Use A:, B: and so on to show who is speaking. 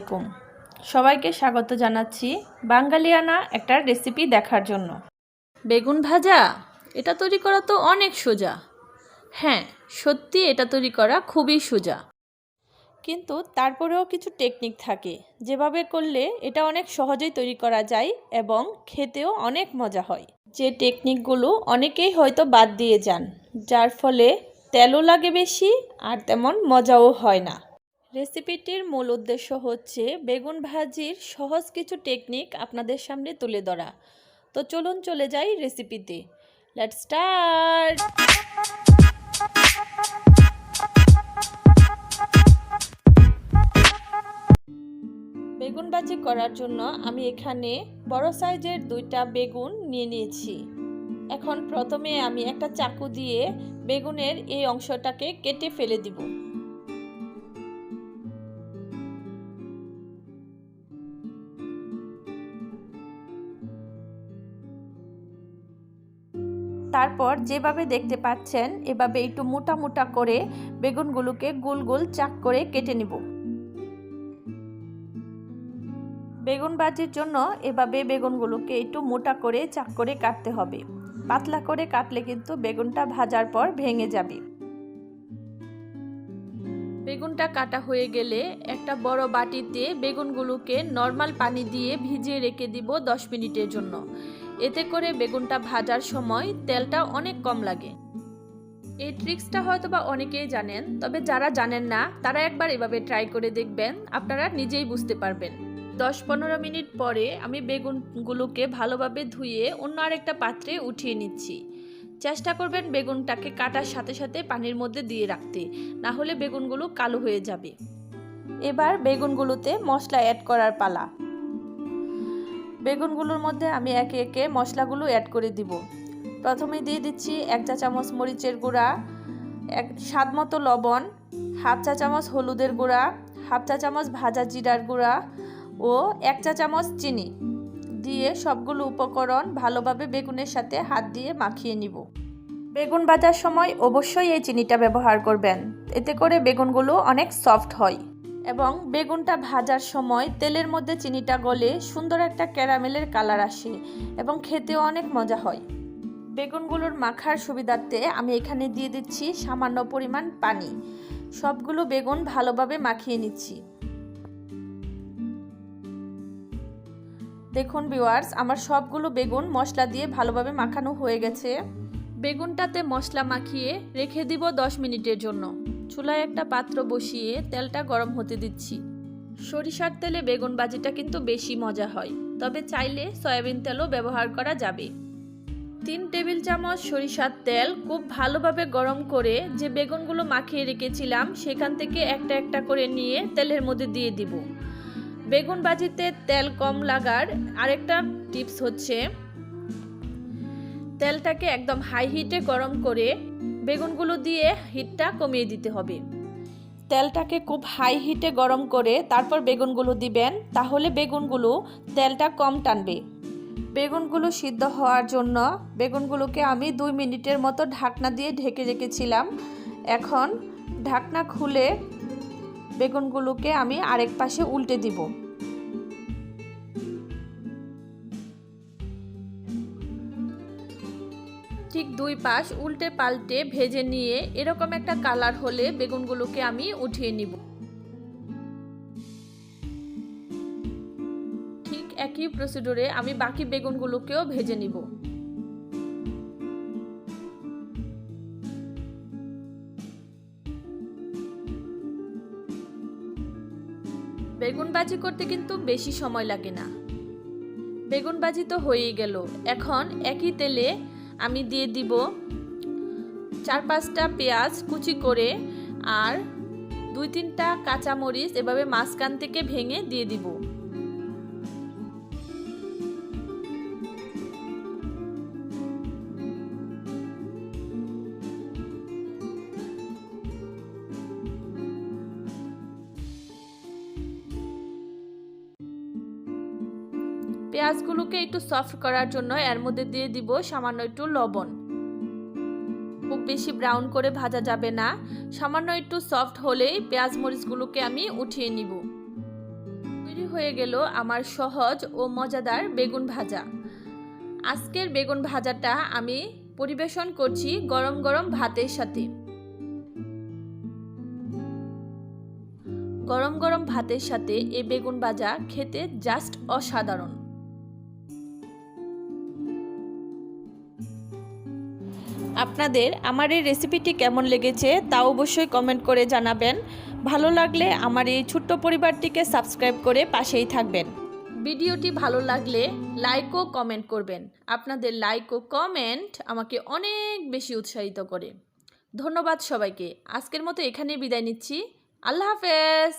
A: আলাইকুম। সবাইকে স্বাগত জানাচ্ছি বাঙালিয়ানা একটা রেসিপি দেখার জন্য। বেগুন ভাজা এটা তৈরি করা তো অনেক সোজা। হ্যাঁ, সত্যি এটা তৈরি করা খুবই সোজা, কিন্তু তারপরেও কিছু টেকনিক থাকে যেভাবে করলে এটা অনেক সহজেই তৈরি করা যায় এবং খেতেও অনেক মজা হয়। যে টেকনিকগুলো অনেকেই হয়তো বাদ দিয়ে যান, যার ফলে তেলও লাগে বেশি আর তেমন মজাও হয় না। রেসিপিটির মূল উদ্দেশ্য হচ্ছে বেগুন ভাজির সহজ কিছু টেকনিক আপনাদের সামনে তুলে ধরা। তো চলুন চলে যাই রেসিপিতে। Let's start. বেগুন ভাজি করার জন্য আমি এখানে বড় সাইজের 2টা বেগুন নিয়ে নিয়েছি। এখন প্রথমে আমি একটা চাকু দিয়ে বেগুনের এই অংশটাকে কেটে ফেলে দিব। তারপর যেভাবে দেখতে পাচ্ছেন এভাবে একটু মোটা মোটা করে বেগুনগুলোকে গোল গোল চাক করে কেটে নিব। বেগুন ভাজির জন্য এভাবে বেগুনগুলোকে একটু মোটা করে চাক করে কাটতে হবে। পাতলা করে কাটলে কিন্তু বেগুনটা ভাজার পর ভেঙে যাবে। বেগুনটা কাটা হয়ে গেলে একটা বড় বাটিতে বেগুনগুলোকে নর্মাল পানি দিয়ে ভিজিয়ে রেখে দিব 10 মিনিটের জন্য। এতে করে বেগুনটা ভাজার সময় তেলটা অনেক কম লাগে। এই ট্রিক্সটা হয়তো বা অনেকেই জানেন, তবে যারা জানেন না তারা একবার এভাবে ট্রাই করে দেখবেন, আপনারা নিজেই বুঝতে পারবেন। 10-15 মিনিট পরে আমি বেগুনগুলোকে ভালোভাবে ধুয়ে অন্য আরেকটা পাত্রে উঠিয়ে নিচ্ছি। চেষ্টা করবেন বেগুনটাকে কাটার সাথে সাথে পানির মধ্যে দিয়ে রাখতে, না হলে বেগুনগুলো কালো হয়ে যাবে। এবার বেগুনগুলোতে মশলা অ্যাড করার পালা। বেগুনগুলোর মধ্যে আমি একে একে মশলাগুলো অ্যাড করে দিব। প্রথমে দিয়ে দিচ্ছি 1 চা চামচ মরিচের গুঁড়া, স্বাদ মতো লবণ, 1/2 চা চামচ হলুদের গুঁড়া, 1/2 চা চামচ ভাজা জিরার গুঁড়া ও 1 চা চামচ চিনি দিয়ে সবগুলো উপকরণ ভালোভাবে বেগুনের সাথে হাত দিয়ে মাখিয়ে নিব। বেগুন ভাজার সময় অবশ্যই এই চিনিটা ব্যবহার করবেন, এতে করে বেগুনগুলো অনেক সফট হয় এবং বেগুনটা ভাজার সময় তেলের মধ্যে চিনিটা গলে সুন্দর একটা ক্যারামেলের কালার আসে এবং খেতেও অনেক মজা হয়। বেগুনগুলোর মাখার সুবিধার্থে আমি এখানে দিয়ে দিচ্ছি সামান্য পরিমাণ পানি। সবগুলো বেগুন ভালোভাবে মাখিয়ে নিচ্ছি। দেখুন ভিউয়ার্স, আমার সবগুলো বেগুন মশলা দিয়ে ভালোভাবে মাখানো হয়ে গেছে। বেগুনটাতে মশলা মাখিয়ে রেখে দিব 10 মিনিটের জন্য। চুলায় একটা পাত্র বসিয়ে তেলটা গরম হতে দিচ্ছি। সরিষার তেলে বেগুন ভাজিটা কিন্তু বেশি মজা হয়, তবে চাইলে সয়াবিন তেলও ব্যবহার করা যাবে। 3 টেবিল চামচ সরিষার তেল খুব ভালোভাবে গরম করে যে বেগুনগুলো মাখিয়ে রেখেছিলাম সেখান থেকে একটা একটা করে নিয়ে তেলের মধ্যে দিয়ে দিব। বেগুন ভাজিতে তেল কম লাগার আরেকটা টিপস হচ্ছে তেলটাকে একদম হাই হিটে গরম করে বেগুনগুলো দিয়ে হিটটা কমিয়ে দিতে হবে। তেলটাকে খুব হাই হিটে গরম করে তারপর বেগুনগুলো দিবেন, তাহলে বেগুনগুলো তেলটা কম টানবে। বেগুনগুলো সিদ্ধ হওয়ার জন্য বেগুনগুলোকে আমি 2 মিনিটের মতো ঢাকনা দিয়ে ঢেকে রেখেছিলাম। এখন ঢাকনা খুলে বেগুনগুলোকে আমি আরেক পাশে উল্টে দিব। ঠিক 2 পাশ উল্টে পাল্টে ভেজে নিয়ে এরকম একটা কালার হলে বেগুনগুলোকে আমি উঠিয়ে নিব। ঠিক একই প্রসিডিউরে আমি বাকি বেগুনগুলোকেও ভেজে নিব। বেগুন ভাজি করতে কিন্তু বেশি সময় লাগে না। বেগুন ভাজি তো হয়েই গেল। এখন একই তেলে আমি দিয়ে দিব 4-5টা পেঁয়াজ কুচি করে আর 2-3টা কাঁচামরিচ এভাবে মাঝখান থেকে ভেঙে দিয়ে দিব। পেঁয়াজগুলোকে একটু সফট করার জন্য এর মধ্যে দিয়ে দিব সামান্য একটু লবণ। খুব বেশি ব্রাউন করে ভাজা যাবে না, সামান্য একটু সফট হলেই পেঁয়াজ মরিচগুলোকে আমি উঠিয়ে নিব। তৈরি হয়ে গেল আমার সহজ ও মজাদার বেগুন ভাজা। আজকের বেগুন ভাজাটা আমি পরিবেশন করছি গরম গরম ভাতের সাথে। গরম গরম ভাতের সাথে এই বেগুন ভাজা খেতে জাস্ট অসাধারণ। আপনাদের আমার এই রেসিপিটি কেমন লেগেছে তা অবশ্যই কমেন্ট করে জানাবেন। ভালো লাগলে আমার এই ছোট্ট পরিবারটিকে সাবস্ক্রাইব করে পাশেই থাকবেন। ভিডিওটি ভালো লাগলে লাইক ও কমেন্ট করবেন। আপনাদের লাইক ও কমেন্ট আমাকে অনেক বেশি উৎসাহিত করে। ধন্যবাদ সবাইকে। আজকের মতো এখানেই বিদায় নিচ্ছি। আল্লাহ হাফেজ।